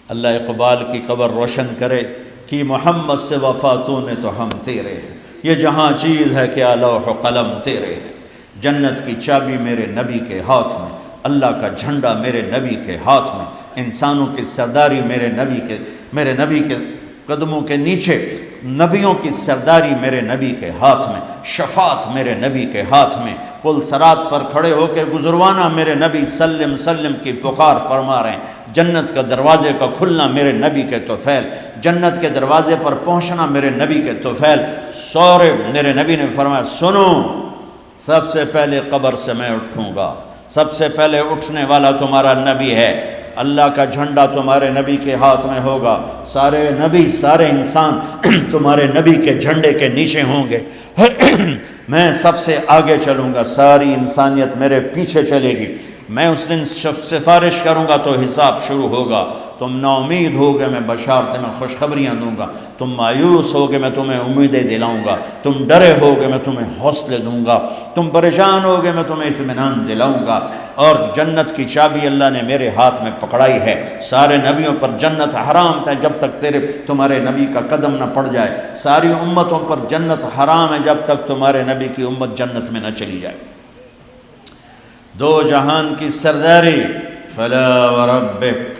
اللہ اقبال کی قبر روشن کرے کہ محمد سے وفاتوں نے تو ہم تیرے ہیں، یہ جہاں چیز ہے کیا لوح و قلم تیرے ہیں، جنت کی چابی میرے نبی کے ہاتھ میں، اللہ کا جھنڈا میرے نبی کے ہاتھ میں، انسانوں کی سرداری میرے نبی کے قدموں کے نیچے، نبیوں کی سرداری میرے نبی کے ہاتھ میں، شفاعت میرے نبی کے ہاتھ میں، پل صراط پر کھڑے ہو کے گزروانا میرے نبی سلم سلم کی پکار فرما رہے ہیں، جنت کا دروازے کا کھلنا میرے نبی کے طفیل، جنت کے دروازے پر پہنچنا میرے نبی کے طفیل، سورے میرے نبی نے فرمایا سنو، سب سے پہلے قبر سے میں اٹھوں گا، سب سے پہلے اٹھنے والا تمہارا نبی ہے، اللہ کا جھنڈا تمہارے نبی کے ہاتھ میں ہوگا، سارے نبی سارے انسان تمہارے نبی کے جھنڈے کے نیچے ہوں گے، میں سب سے آگے چلوں گا، ساری انسانیت میرے پیچھے چلے گی، میں اس دن سفارش کروں گا تو حساب شروع ہوگا، تم نا امید ہوگے میں بشارتیں میں خوشخبریاں دوں گا، تم مایوس ہوگے میں تمہیں امیدیں دلاؤں گا، تم ڈرے ہوگے میں تمہیں حوصلے دوں گا، تم پریشان ہوگے میں تمہیں اطمینان دلاؤں گا، اور جنت کی چابی اللہ نے میرے ہاتھ میں پکڑائی ہے، سارے نبیوں پر جنت حرام تھا جب تک تمہارے نبی کا قدم نہ پڑ جائے، ساری امتوں پر جنت حرام ہے جب تک تمہارے نبی کی امت جنت میں نہ چلی جائے، دو جہان کی سرداری، فلا وربک،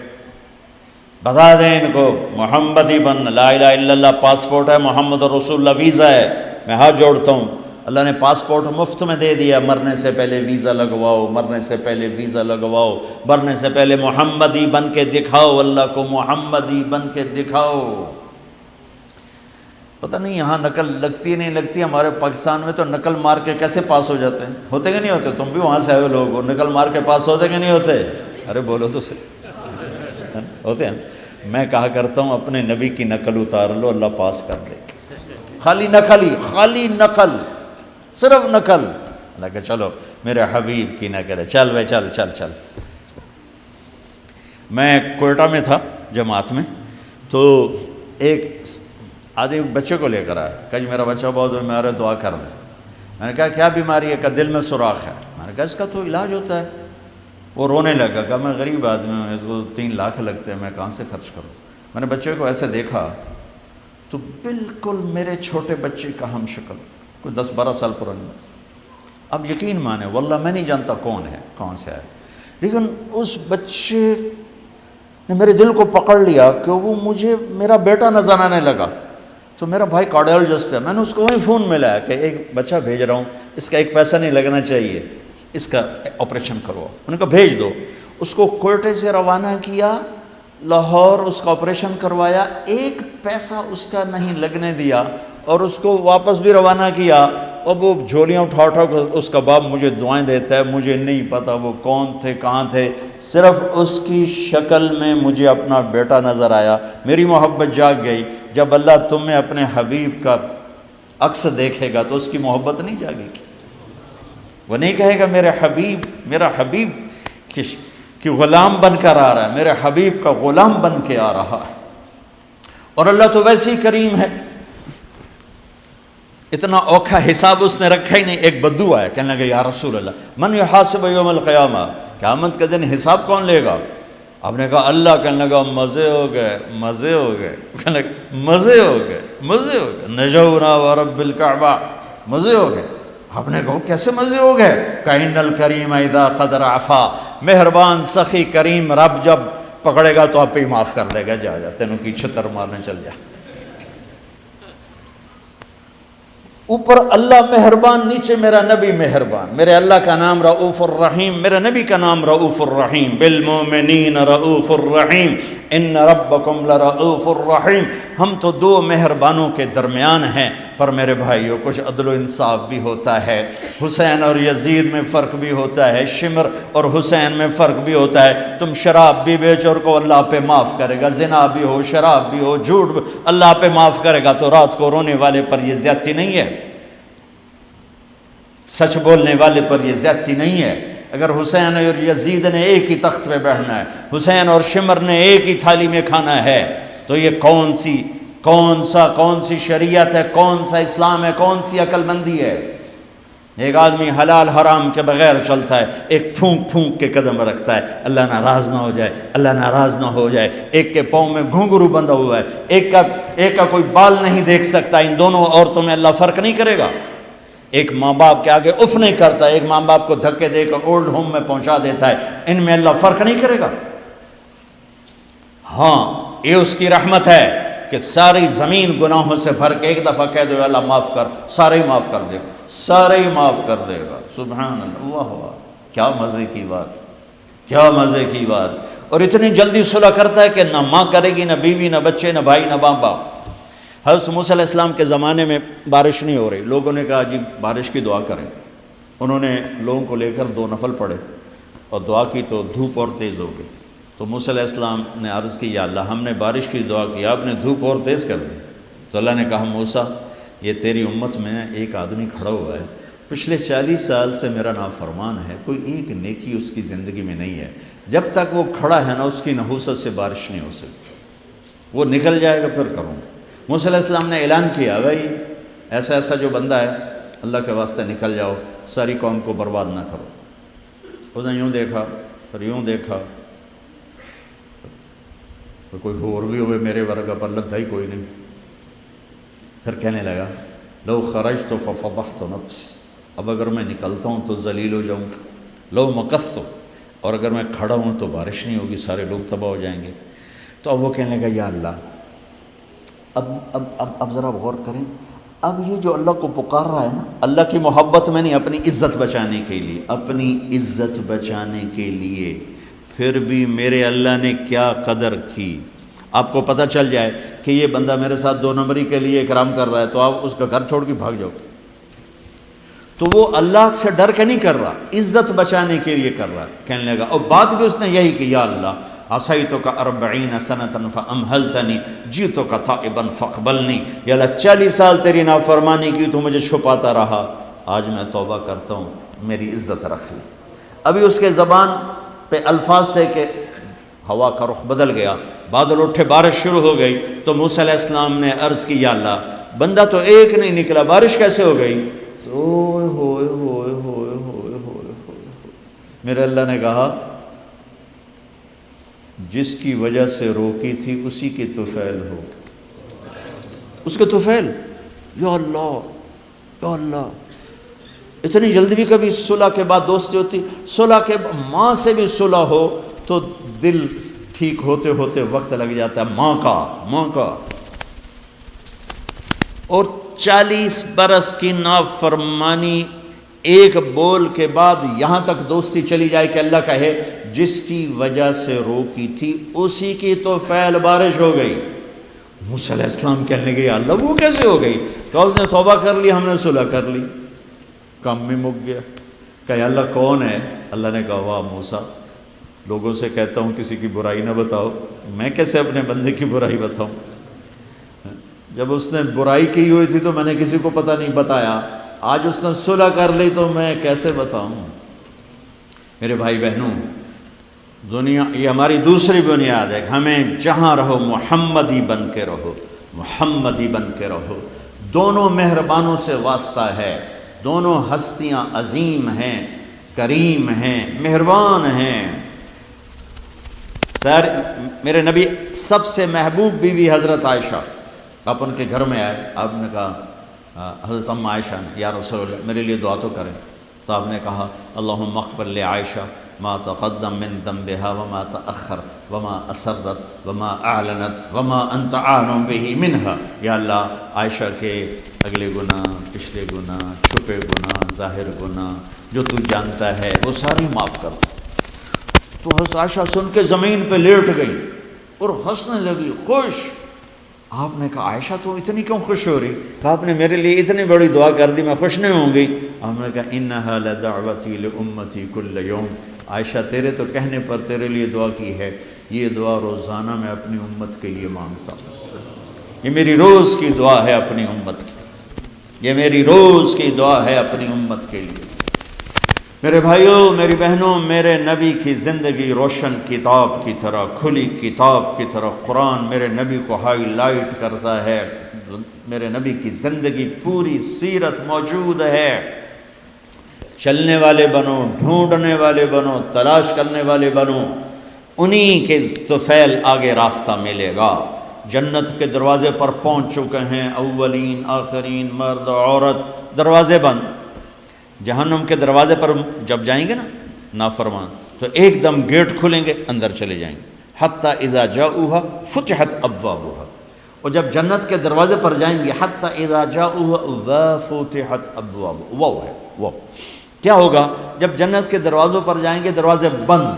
بتا دیں ان کو محمدی بن، لا الہ الا اللہ پاسپورٹ ہے، محمد رسول اللہ ویزا ہے، میں ہاتھ جوڑتا ہوں، اللہ نے پاسپورٹ مفت میں دے دیا، مرنے سے پہلے ویزا لگواؤ، مرنے سے پہلے ویزا لگواؤ، مرنے سے پہلے محمدی بن کے دکھاؤ، اللہ کو محمدی بن کے دکھاؤ۔ پتہ نہیں یہاں نقل لگتی نہیں لگتی، ہمارے پاکستان میں تو نقل مار کے کیسے پاس ہو جاتے ہیں، ہوتے کہ نہیں ہوتے؟ تم بھی وہاں سے آئے لوگ ہو، نقل مار کے پاس ہوتے کہ نہیں ہوتے؟ ارے بولو تو صحیح، ہوتے ہیں۔ میں کہا کرتا ہوں اپنے نبی کی نقل اتار لو، اللہ پاس کر دے، خالی نقل، صرف نقل، اللہ کہ چلو میرے حبیب کی نقل ہے، چل بھائی چل۔ میں کوئٹہ میں تھا جماعت میں، تو ایک آدمی بچے کو لے کر آیا، کہا جی میرا بچہ بہت بیمار ہے، دعا کر دیں۔ میں نے کہا کیا بیماری ہے؟ کہ دل میں سوراخ ہے۔ میں نے کہا اس کا تو علاج ہوتا ہے۔ وہ رونے لگا، کہا میں غریب آدمی ہوں، اس کو 3 لاکھ لگتے ہیں، میں کہاں سے خرچ کروں؟ میں نے بچے کو ایسے دیکھا تو بالکل میرے چھوٹے بچے کا ہم شکل، کوئی 10-12 سال پرانی بات۔ اب یقین مانے واللہ میں نہیں جانتا کون ہے، کہاں سے آئے، لیکن اس بچے نے میرے دل کو پکڑ لیا کہ وہ مجھے میرا بیٹا نظر آنے لگا۔ تو میرا بھائی کارڈیالوجسٹ ہے، میں نے اس کو وہیں فون ملایا کہ ایک بچہ بھیج رہا ہوں، اس کا 1 پیسہ نہیں لگنا چاہیے، اس کا آپریشن کرو۔ انہوں نے کہا بھیج دو۔ اس کو کوئٹے سے روانہ کیا، لاہور اس کا آپریشن کروایا، 1 پیسہ اس کا نہیں لگنے دیا، اور اس کو واپس بھی روانہ کیا۔ اب وہ جھولیاں اٹھا اس کا باپ مجھے دعائیں دیتا ہے، مجھے نہیں پتا وہ کون تھے کہاں تھے، صرف اس کی شکل میں مجھے اپنا بیٹا نظر آیا، میری محبت جاگ گئی۔ جب اللہ تمہیں اپنے حبیب کا عکس دیکھے گا تو اس کی محبت نہیں جاگے گی، وہ نہیں کہے گا میرا حبیب کہ غلام بن کر آ رہا ہے، میرے حبیب کا غلام بن کے آ رہا ہے۔ اور اللہ تو ویسے ہی کریم ہے، اتنا اوکھا حساب اس نے رکھا ہی نہیں۔ ایک بدو آیا، کہنے لگا یا رسول اللہ من یحاسب یوم القیامہ، قیامت کا دن حساب کون لے گا؟ آپ نے کہا اللہ۔ کہنے لگا مزے ہو گئے، کہنے لگا مزے ہو گئے، نجونا ورب الکعبہ، مزے ہو گئے۔ آپ نے کہا کیسے مزے ہو گئے؟ کہ ان الکریم اذا قدر عفا، مہربان سخی کریم رب جب پکڑے گا تو آپ ہی معاف کر لے گا، جا تینوں کی چھتر مارنے چل جا۔ اوپر اللہ مہربان، نیچے میرا نبی مہربان۔ میرے اللہ کا نام رؤوف الرحیم، میرے نبی کا نام رؤوف الرحیم، بالمؤمنین رؤوف الرحیم، ان ربکم لرؤوف الرحیم۔ ہم تو 2 مہربانوں کے درمیان ہیں، پر میرے بھائیوں کچھ عدل و انصاف بھی ہوتا ہے، حسین اور یزید میں فرق بھی ہوتا ہے، شمر اور حسین میں فرق بھی ہوتا ہے۔ تم شراب بھی بیچو اور کو اللہ پہ معاف کرے گا، زنا بھی ہو، شراب بھی ہو، جھوٹ بھی اللہ پہ معاف کرے گا، تو رات کو رونے والے پر یہ زیادتی نہیں ہے، سچ بولنے والے پر یہ زیادتی نہیں ہے۔ اگر حسین اور یزید نے ایک ہی تخت پہ بیٹھنا ہے، حسین اور شمر نے ایک ہی تھالی میں کھانا ہے، تو یہ کون سی شریعت ہے، کون سا اسلام ہے، کون سی عقل مندی ہے؟ ایک آدمی حلال حرام کے بغیر چلتا ہے، ایک پھونک پھونک کے قدم رکھتا ہے اللہ ناراض نہ ہو جائے، اللہ ناراض نہ ہو جائے، ایک کے پاؤں میں گھنگرو بندھا ہوا ہے، ایک کا کوئی بال نہیں دیکھ سکتا، ان دونوں عورتوں میں اللہ فرق نہیں کرے گا؟ ایک ماں باپ کے آگے اف نہیں کرتا، ایک ماں باپ کو دھکے دے کر اولڈ ہوم میں پہنچا دیتا ہے، ان میں اللہ فرق نہیں کرے گا؟ ہاں یہ اس کی رحمت ہے کہ ساری زمین گناہوں سے بھر کے ایک دفعہ کہہ دو اللہ معاف کر، سارے ہی معاف کر دے گا، سارے ہی معاف کر دے گا۔ سبحان اللہ، واہ واہ، کیا مزے کی بات، کیا مزے کی بات۔ اور اتنی جلدی صلح کرتا ہے کہ نہ ماں کرے گی، نہ بیوی، نہ بچے، نہ بھائی، نہ باپ باپ۔ حضرت موسیٰ علیہ السلام کے زمانے میں بارش نہیں ہو رہی، لوگوں نے کہا جی بارش کی دعا کریں۔ انہوں نے لوگوں کو لے کر 2 نفل پڑھے اور دعا کی تو دھوپ اور تیز ہو گئی۔ تو موسیٰ علیہ السلام نے عرض کی یا اللہ ہم نے بارش کی دعا کی، آپ نے دھوپ اور تیز کر دی۔ تو اللہ نے کہا موسیٰ یہ تیری امت میں ایک آدمی کھڑا ہوا ہے، پچھلے 40 سال سے میرا نافرمان ہے، کوئی ایک نیکی اس کی زندگی میں نہیں ہے، جب تک وہ کھڑا ہے نا اس کی نحوست سے بارش نہیں ہو سکتی، وہ نکل جائے گا پھر کروں۔ موسیٰ علیہ السلام نے اعلان کیا بھائی ایسا ایسا جو بندہ ہے اللہ کے واسطے نکل جاؤ، ساری قوم کو برباد نہ کرو۔ اس نے یوں دیکھا پھر یوں دیکھا، تو کوئی اور بھی ہوئے میرے ورگا پر لدھا ہی کوئی نہیں۔ پھر کہنے لگا لو خرجت ففضحت نفسی، اب اگر میں نکلتا ہوں تو ذلیل ہو جاؤں گا، لو مکثت، اور اگر میں کھڑا ہوں تو بارش نہیں ہوگی، سارے لوگ تباہ ہو جائیں گے۔ تو اب وہ کہنے لگا یا اللہ اب ذرا غور کریں، اب یہ جو اللہ کو پکار رہا ہے نا، اللہ کی محبت میں نہیں، اپنی عزت بچانے کے لیے، اپنی عزت بچانے کے لیے، پھر بھی میرے اللہ نے کیا قدر کی۔ آپ کو پتہ چل جائے کہ یہ بندہ میرے ساتھ 2 نمبری کے لیے اکرام کر رہا ہے تو آپ اس کا گھر چھوڑ کے بھاگ جاؤ۔ تو وہ اللہ سے ڈر کے نہیں کر رہا، عزت بچانے کے لیے کر رہا ہے۔ کہنے لگا، اور بات بھی اس نے یہی کہ یا اللہ عصیتک 40 سنة فأمہلتنی جئتک تائبا فاقبلنی، یا اللہ 40 سال تیری نافرمانی کی تو مجھے چھپاتا رہا، آج میں توبہ کرتا ہوں، میری عزت رکھ لی۔ ابھی اس کے زبان پہ الفاظ تھے کہ ہوا کا رخ بدل گیا، بادل اٹھے، بارش شروع ہو گئی۔ تو موسیٰ علیہ السلام نے عرض کی یا اللہ بندہ تو ایک نہیں نکلا، بارش کیسے ہو گئی؟ تو ہوئے ہوئے ہوئے ہوئے ہوئے میرے اللہ نے کہا جس کی وجہ سے روکی تھی اسی کی طفیل ہو، اس کے طفیل۔ یا اللہ یا اللہ، اتنی جلدی بھی کبھی صلح کے بعد دوستی ہوتی؟ صلح کے ماں سے بھی صلح ہو تو دل ٹھیک ہوتے ہوتے وقت لگ جاتا ہے، ماں کا۔ اور 40 برس کی نافرمانی ایک بول کے بعد یہاں تک دوستی چلی جائے کہ اللہ کہے جس کی وجہ سے روکی تھی اسی کی تو فعل بارش ہو گئی۔ موسیٰ علیہ السلام کہنے لگے یا اللہ وہ کیسے ہو گئی؟ تو اس نے توبہ کر لی، ہم نے صلح کر لی، کام بھی مک گیا۔ کہ یا اللہ کون ہے؟ اللہ نے کہا واہ موسیٰ، لوگوں سے کہتا ہوں کسی کی برائی نہ بتاؤ، میں کیسے اپنے بندے کی برائی بتاؤں؟ جب اس نے برائی کی ہوئی تھی تو میں نے کسی کو پتہ نہیں بتایا، آج اس نے صلح کر لی تو میں کیسے بتاؤں؟ میرے بھائی بہنوں، دنیا یہ ہماری دوسری بنیاد ہے کہ ہمیں جہاں رہو محمدی بن کے رہو، محمدی بن کے رہو۔ دونوں مہربانوں سے واسطہ ہے، دونوں ہستیاں عظیم ہیں، کریم ہیں، مہربان ہیں۔ سر میرے نبی سب سے محبوب بیوی حضرت عائشہ، آپ ان کے گھر میں آئے، آپ نے کہا حضرت ام عائشہ نے یا رسول اللہ میرے لیے دعا تو کریں۔ تو آپ نے کہا اللہم اغفر لعائشہ ما تقدم من ذنبها وما تأخر وما اسرت وما اعلنت وما انت عالم به منها، یا اللہ عائشہ کے اگلے گناہ، پچھلے گناہ، چھپے گناہ، ظاہر گناہ جو تو جانتا ہے وہ ساری معاف کر۔ تو حضرت عائشہ سن کے زمین پہ لیٹ گئی اور ہنسنے لگی، خوش۔ آپ نے کہا عائشہ تو اتنی کیوں خوش ہو رہی؟ آپ نے میرے لیے اتنی بڑی دعا کر دی، میں خوش نہیں ہوں گی؟ آپ نے کہا انہا لدعوتی لامتی کل یوم، عائشہ تیرے تو کہنے پر تیرے لیے دعا کی ہے، یہ دعا روزانہ میں اپنی امت کے لیے مانگتا ہوں، یہ میری روز کی دعا ہے اپنی امت کی، یہ میری روز کی دعا ہے اپنی امت کے لیے۔ میرے بھائیوں، میری بہنوں، میرے نبی کی زندگی روشن کتاب کی طرح، کھلی کتاب کی طرح قرآن میرے نبی کو ہائی لائٹ کرتا ہے۔ میرے نبی کی زندگی پوری سیرت موجود ہے۔ چلنے والے بنو، ڈھونڈنے والے بنو، تلاش کرنے والے بنو، انہی کے طفیل آگے راستہ ملے گا۔ جنت کے دروازے پر پہنچ چکے ہیں، اولین آخرین، مرد عورت، دروازے بند۔ جہنم کے دروازے پر جب جائیں گے نا نافرمان، تو ایک دم گیٹ کھلیں گے، اندر چلے جائیں گے۔ حتیٰ اذا جاؤها فتحت ابوابها، اور جب جنت کے دروازے پر جائیں گے، حتیٰ اذا جاؤها وفتحت ابوابها، وہ ہے وہ کیا ہوگا جب جنت کے دروازوں پر جائیں گے، دروازے بند،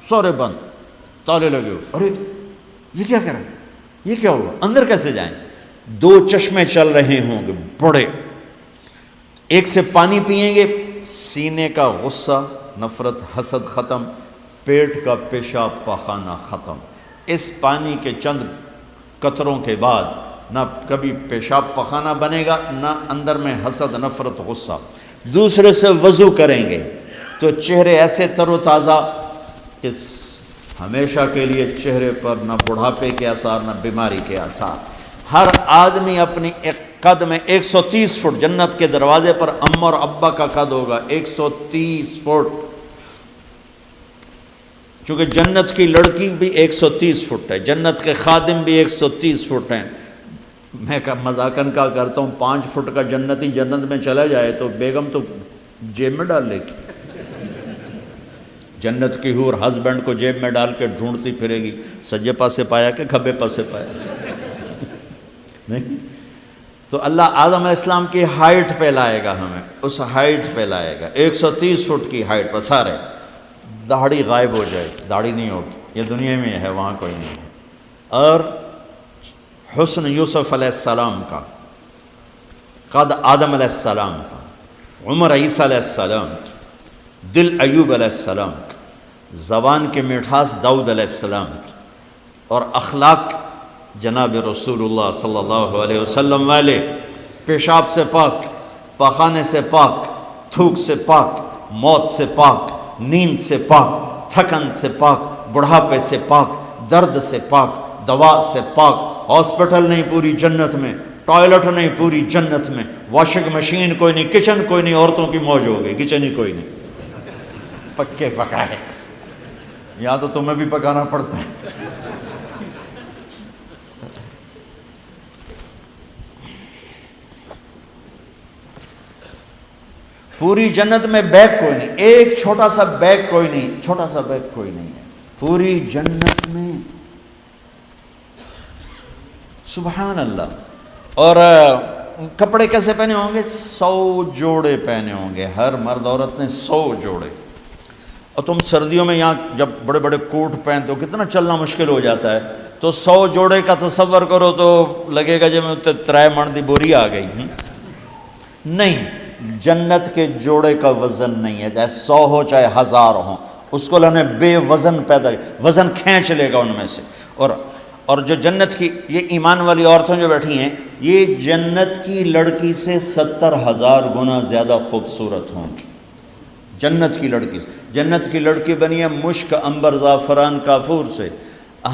سورے بند، تالے لگے ہو، ارے یہ کیا کر رہے ہیں، یہ کیا ہوگا، اندر کیسے جائیں؟ دو چشمے چل رہے ہوں گے بڑے، ایک سے پانی پئیں گے، سینے کا غصہ، نفرت، حسد ختم، پیٹ کا پیشاب پاخانہ ختم۔ اس پانی کے چند قطروں کے بعد نہ کبھی پیشاب پاخانہ بنے گا، نہ اندر میں حسد، نفرت، غصہ۔ دوسرے سے وضو کریں گے تو چہرے ایسے تر و تازہ کہ ہمیشہ کے لیے چہرے پر نہ بڑھاپے کے آثار، نہ بیماری کے آثار۔ ہر آدمی اپنی ایک قد میں 130 فٹ، جنت کے دروازے پر اماں اور ابا کا قد ہوگا 130 فٹ، چونکہ جنت کی لڑکی بھی 130 فٹ ہے، جنت کے خادم بھی 130 فٹ ہیں۔ میں مذاقن کا کرتا ہوں، 5 فٹ کا جنتی جنت میں چلا جائے تو بیگم تو جیب میں ڈال لے گی، جنت کی حور ہسبینڈ کو جیب میں ڈال کے ڈھونڈتی پھرے گی، سجے پاسے پایا کہ کھبے پاسے پایا، نہیں؟ تو اللہ آدم علیہ السلام کی ہائٹ پہ لائے گا، ہمیں اس ہائٹ پہ لائے گا، 130 فٹ کی ہائٹ پر سارے، داڑھی غائب ہو جائے، داڑھی نہیں ہوگی، یہ دنیا میں ہے، وہاں کوئی نہیں ہے۔ اور حسن یوسف علیہ السلام کا، قد آدم علیہ السلام کا، عمر عیسیٰ علیہ السلام کا، دل ایوب علیہ السلام کا، زبان کی مٹھاس داؤد علیہ السلام کی، اور اخلاق جناب رسول اللہ صلی اللہ علیہ وسلم والے، پیشاب سے پاک، پاخانے سے پاک، تھوک سے پاک، موت سے پاک، نیند سے پاک، تھکن سے پاک، بڑھاپے سے پاک، درد سے پاک، دوا سے پاک۔ ہاسپٹل نہیں پوری جنت میں، ٹوائلٹ نہیں پوری جنت میں، واشنگ مشین کوئی نہیں، کچن کوئی نہیں، عورتوں کی موج ہو گئی، کچن ہی کوئی نہیں، پکے پکائے، یا تو تمہیں بھی پکانا پڑتا ہے۔ پوری جنت میں بیگ کوئی نہیں، ایک چھوٹا سا بیگ کوئی نہیں، چھوٹا سا بیگ کوئی نہیں ہے پوری جنت میں، سبحان اللہ۔ اور کپڑے کیسے پہنے ہوں گے؟ 100 جوڑے پہنے ہوں گے، ہر مرد عورت نے 100 جوڑے۔ اور تم سردیوں میں یہاں جب بڑے بڑے کوٹ پہنتے ہو کتنا چلنا مشکل ہو جاتا ہے، تو 100 جوڑے کا تصور کرو تو لگے گا جب میں 3 من دی بوری آ گئی۔ نہیں، جنت کے جوڑے کا وزن نہیں ہے، چاہے 100 ہو چاہے 1000 ہوں، اس کو اللہ نے بے وزن پیدا کیا، وزن کھینچ لے گا ان میں سے۔ اور جو جنت کی یہ ایمان والی عورتیں جو بیٹھی ہیں، یہ جنت کی لڑکی سے 70,000 گنا زیادہ خوبصورت ہوں گی۔ جنت کی لڑکی، جنت کی لڑکی بنی ہے مشک، عنبر، زعفران، کافور سے،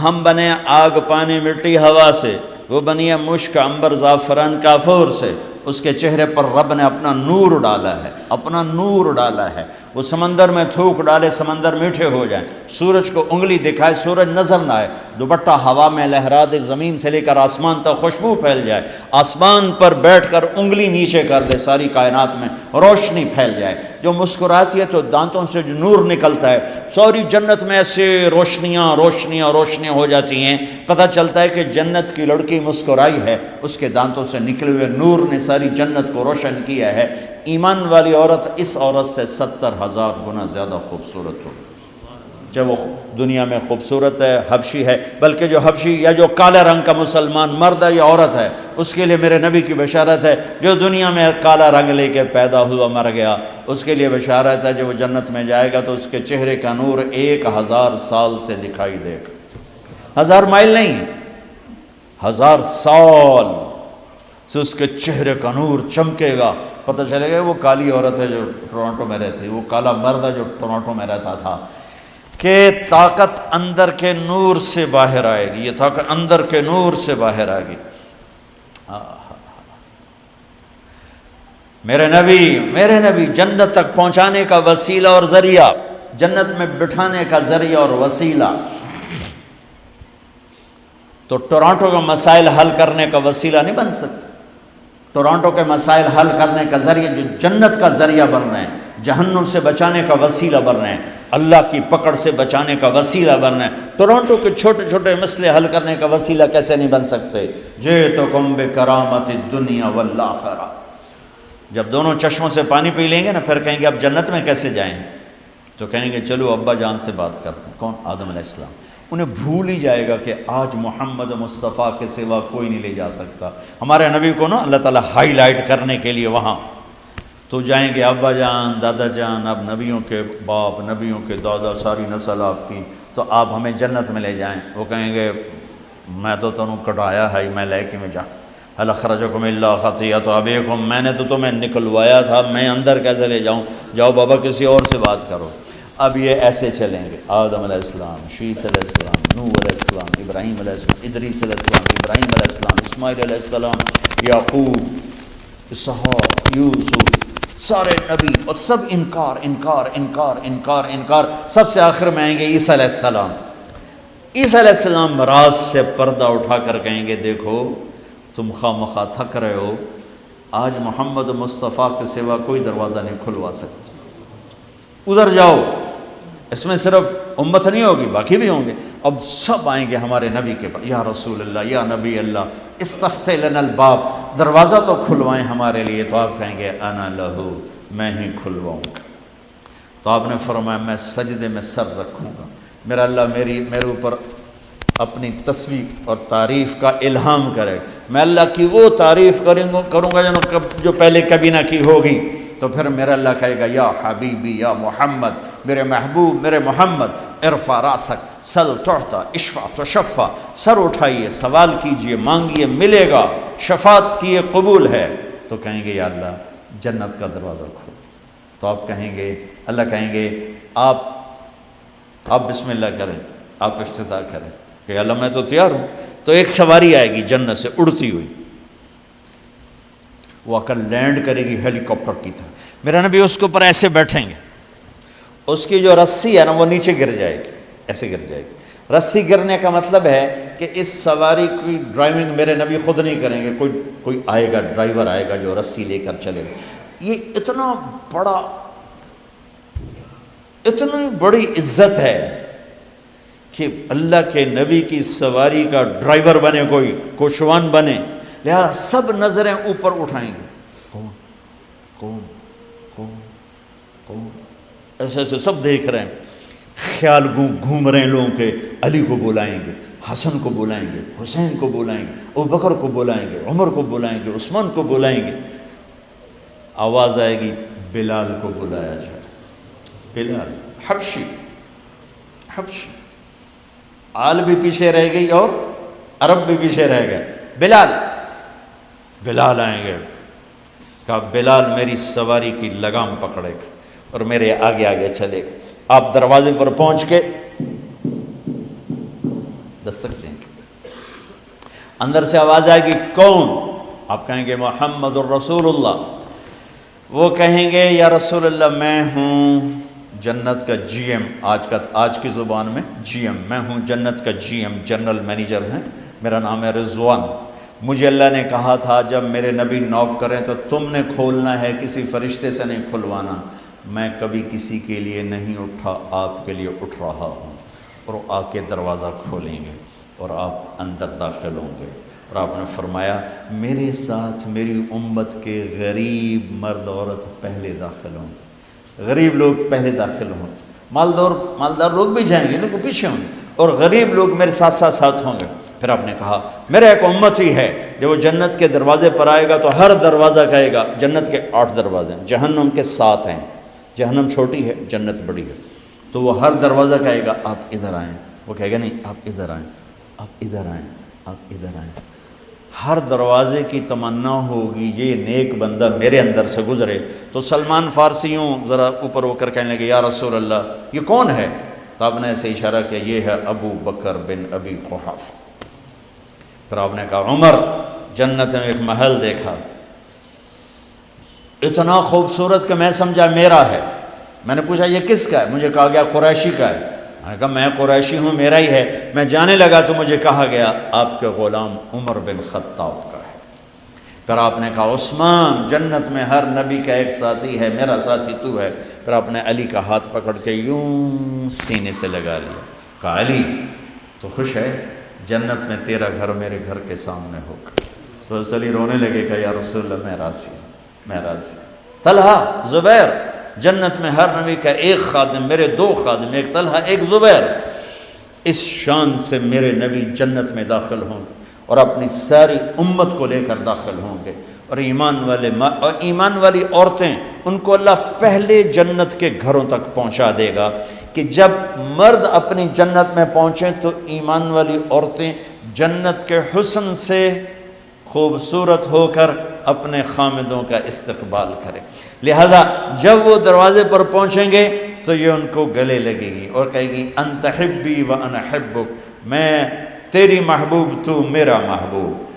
ہم بنے آگ، پانی، مٹی، ہوا سے، وہ بنی ہے مشک، عنبر، زعفران، کافور سے۔ اس کے چہرے پر رب نے اپنا نور ڈالا ہے، اپنا نور ڈالا ہے۔ وہ سمندر میں تھوک ڈالے، سمندر میٹھے ہو جائیں، سورج کو انگلی دکھائے، سورج نظر نہ آئے، دوپٹہ ہوا میں لہرا دے، زمین سے لے کر آسمان تک خوشبو پھیل جائے، آسمان پر بیٹھ کر انگلی نیچے کر دے، ساری کائنات میں روشنی پھیل جائے، جو مسکراتی ہے تو دانتوں سے جو نور نکلتا ہے، ساری جنت میں ایسے روشنیاں روشنیاں روشنیاں ہو جاتی ہیں، پتہ چلتا ہے کہ جنت کی لڑکی مسکرائی ہے، اس کے دانتوں سے نکلے ہوئے نور نے ساری جنت کو روشن کیا ہے۔ ایمان والی عورت اس عورت سے 70,000 گنا زیادہ خوبصورت ہو، چاہے وہ دنیا میں خوبصورت ہے، حبشی ہے، بلکہ جو حبشی یا جو کالے رنگ کا مسلمان مرد ہے یا عورت ہے، اس کے لیے میرے نبی کی بشارت ہے، جو دنیا میں کالا رنگ لے کے پیدا ہوا مر گیا، اس کے لیے بشارت ہے جو وہ جنت میں جائے گا تو اس کے چہرے کا نور 1000 سال سے دکھائی دے گا، 1000 مائل نہیں، 1000 سال سے اس کے چہرے کا نور چمکے گا، پتہ چلے گا وہ کالی عورت ہے جو ٹورانٹو میں رہتی، وہ کالا مرد ہے جو ٹورانٹو میں رہتا تھا، کہ طاقت اندر کے نور سے باہر آئے گی، یہ طاقت اندر کے نور سے باہر آئے گی۔ میرے نبی جنت تک پہنچانے کا وسیلہ اور ذریعہ، جنت میں بٹھانے کا ذریعہ اور وسیلہ۔ تو ٹورانٹو کا مسائل حل کرنے کا وسیلہ نہیں بن سکتا، ٹورانٹو کے مسائل حل کرنے کا ذریعہ جو جنت کا ذریعہ بن رہے ہیں، جہنم سے بچانے کا وسیلہ بن رہے ہیں، اللہ کی پکڑ سے بچانے کا وسیلہ بن رہے ہیں، ٹورانٹو کے چھوٹے چھوٹے مسئلے حل کرنے کا وسیلہ کیسے نہیں بن سکتے؟ جئتکم بکرامت الدنیا والآخرہ۔ جب دونوں چشموں سے پانی پی لیں گے نا، پھر کہیں گے اب جنت میں کیسے جائیں؟ تو کہیں گے چلو ابا جان سے بات کرتے ہیں۔ کون؟ آدم علیہ السلام۔ انہیں بھول ہی جائے گا کہ آج محمد مصطفیٰ کے سوا کوئی نہیں لے جا سکتا۔ ہمارے نبی کو نا اللہ تعالیٰ ہائی لائٹ کرنے کے لیے وہاں تو جائیں گے، ابا جان، دادا جان، اب نبیوں کے باپ، نبیوں کے دادا، ساری نسل آپ کی، تو آپ ہمیں جنت میں لے جائیں۔ وہ کہیں گے میں تو تنوں کٹایا ہے، میں لے کے میں جا هل اخرجکم الا خطیئۃ ابیکم، میں نے تو تمہیں نکلوایا تھا، میں اندر کیسے لے جاؤں؟ جاؤ بابا کسی اور سے بات کرو۔ اب یہ ایسے چلیں گے، آدم علیہ السلام، شیث علیہ السلام، نوح علیہ السلام، ابراہیم علیہ السلام، ادریس علیہ السلام، ابراہیم علیہ السلام، اسماعیل علیہ السلام، یعقوب، اسحاق، یوسف، سارے نبی، اور سب انکار انکار انکار انکار انکار۔ سب سے آخر میں آئیں گے عیسیٰ علیہ السلام۔ عیسیٰ علیہ السلام راز سے پردہ اٹھا کر کہیں گے دیکھو تم خواہ مخواہ تھک رہے ہو، آج محمد مصطفیٰ کے سوا کوئی دروازہ نہیں کھلوا سکتا، ادھر جاؤ۔ اس میں صرف امت نہیں ہوگی، باقی بھی ہوں گے۔ اب سب آئیں گے ہمارے نبی کے پاس، یا رسول اللہ، یا نبی اللہ، استفتح لنا الباب، دروازہ تو کھلوائیں ہمارے لیے۔ تو آپ کہیں گے انا لہو، میں ہی کھلواؤں گا۔ تو آپ نے فرمایا میں سجدے میں سر رکھوں گا، میرا اللہ میرے اوپر اپنی تسبیح اور تعریف کا الہام کرے، میں اللہ کی وہ تعریف کروں گا جو پہلے کبھی نہ کی ہوگی۔ تو پھر میرا اللہ کہے گا یا حبیبی یا محمد، میرے محبوب، میرے محمد، ارفع راسک سل تعطا اشفع تشفع، سر اٹھائیے، سوال کیجئے، مانگیے، ملے گا، شفاعت کیے، قبول ہے۔ تو کہیں گے یا اللہ جنت کا دروازہ کھول۔ تو آپ کہیں گے، اللہ کہیں گے آپ بسم اللہ کریں، آپ افتتاح کریں کہ اللہ میں تو تیار ہوں۔ تو ایک سواری آئے گی جنت سے اڑتی ہوئی، وہ آ کر لینڈ کرے گی ہیلی کاپٹر کی طرح، میرا نبی اس کے اوپر ایسے بیٹھیں گے، اس کی جو رسی ہے نا وہ نیچے گر جائے گی، ایسے گر جائے گی۔ رسی گرنے کا مطلب ہے کہ اس سواری کی ڈرائیونگ میرے نبی خود نہیں کریں گے، کوئی آئے گا، ڈرائیور آئے گا جو رسی لے کر چلے گا۔ یہ اتنی بڑی عزت ہے کہ اللہ کے نبی کی سواری کا ڈرائیور بنے کوئی، کوشوان بنے، لہذا سب نظریں اوپر اٹھائیں گے، کون کون کون کون، ایسے ایسے سب دیکھ رہے ہیں، خیال گھوم رہے ہیں لوگوں کے، علی کو بلائیں گے، حسن کو بلائیں گے، حسین کو بلائیں گے، ابوبکر کو بلائیں گے، عمر کو بلائیں گے، عثمان کو بلائیں گے۔ آواز آئے گی بلال کو بلایا جائے، بلال حبشی، آل بھی پیچھے رہ گئی اور عرب بھی پیچھے رہ گئے، بلال آئیں گے، کہا بلال میری سواری کی لگام پکڑے گا اور میرے آگے آگے چلے گا۔ آپ دروازے پر پہنچ کے دستک دیں گے، اندر سے آواز آئے گی کون؟ آپ کہیں گے محمد الرسول اللہ۔ وہ کہیں گے یا رسول اللہ میں ہوں جنت کا جی ایم، آج کی زبان میں جی ایم، میں ہوں جنت کا جی ایم، جنرل مینیجر ہیں، میرا نام ہے رضوان۔ مجھے اللہ نے کہا تھا جب میرے نبی نوک کریں تو تم نے کھولنا ہے، کسی فرشتے سے نہیں کھلوانا۔ میں کبھی کسی کے لیے نہیں اٹھا، آپ کے لیے اٹھ رہا ہوں، اور آ کے دروازہ کھولیں گے اور آپ اندر داخل ہوں گے۔ اور آپ نے فرمایا میرے ساتھ میری امت کے غریب مرد عورت پہلے داخل ہوں گے، غریب لوگ پہلے داخل ہوں گے، مالدار لوگ بھی جائیں گے لیکن پیچھے ہوں گے، اور غریب لوگ میرے ساتھ ہوں گے۔ پھر آپ نے کہا میرا ایک امت ہی ہے جب وہ جنت کے دروازے پر آئے گا تو ہر دروازہ کہے گا، جنت کے 8 دروازے ہیں، جہنم کے 7 ہیں، جہنم چھوٹی ہے، جنت بڑی ہے، تو وہ ہر دروازہ کہے گا آپ ادھر آئیں، وہ کہے گا نہیں آپ ادھر آئیں، آپ ادھر آئیں، آپ ادھر آئیں۔ ہر دروازے کی تمنا ہوگی یہ نیک بندہ میرے اندر سے گزرے۔ تو سلمان فارسیوں ذرا اوپر ہو کر کہنے لگے یا رسول اللہ یہ کون ہے؟ تو آپ نے ایسے اشارہ کیا یہ ہے ابو بکر بن ابی قحافہ۔ پھر آپ نے کہا عمر، جنت میں ایک محل دیکھا، اتنا خوبصورت کہ میں سمجھا میرا ہے۔ میں نے پوچھا یہ کس کا ہے؟ مجھے کہا گیا قریشی کا ہے۔ میں نے کہا میں قریشی ہوں، میرا ہی ہے۔ میں جانے لگا تو مجھے کہا گیا آپ کے غلام عمر بن خطاب کا ہے۔ پھر آپ نے کہا عثمان جنت میں ہر نبی کا ایک ساتھی ہے، میرا ساتھی تو ہے۔ پھر آپ نے علی کا ہاتھ پکڑ کے یوں سینے سے لگا لیا، کہا علی تو خوش ہے؟ جنت میں تیرا گھر میرے گھر کے سامنے ہوگا۔ تو علی رونے لگے کہ یا رسول اللہ میں راضی ہوں، میں راضی ہوں۔ طلحہ زبیر، جنت میں ہر نبی کا ایک خادم، میرے دو خادم، ایک طلحہ ایک زبیر، اس شان سے میرے نبی جنت میں داخل ہوں گے اور اپنی ساری امت کو لے کر داخل ہوں گے۔ اور ایمان والی عورتیں ان کو اللہ پہلے جنت کے گھروں تک پہنچا دے گا کہ جب مرد اپنی جنت میں پہنچیں تو ایمان والی عورتیں جنت کے حسن سے خوبصورت ہو کر اپنے خامدوں کا استقبال کریں۔ لہذا جب وہ دروازے پر پہنچیں گے تو یہ ان کو گلے لگے گی اور کہے گی انت حبی و انا حبک، میں تیری محبوب تو میرا محبوب۔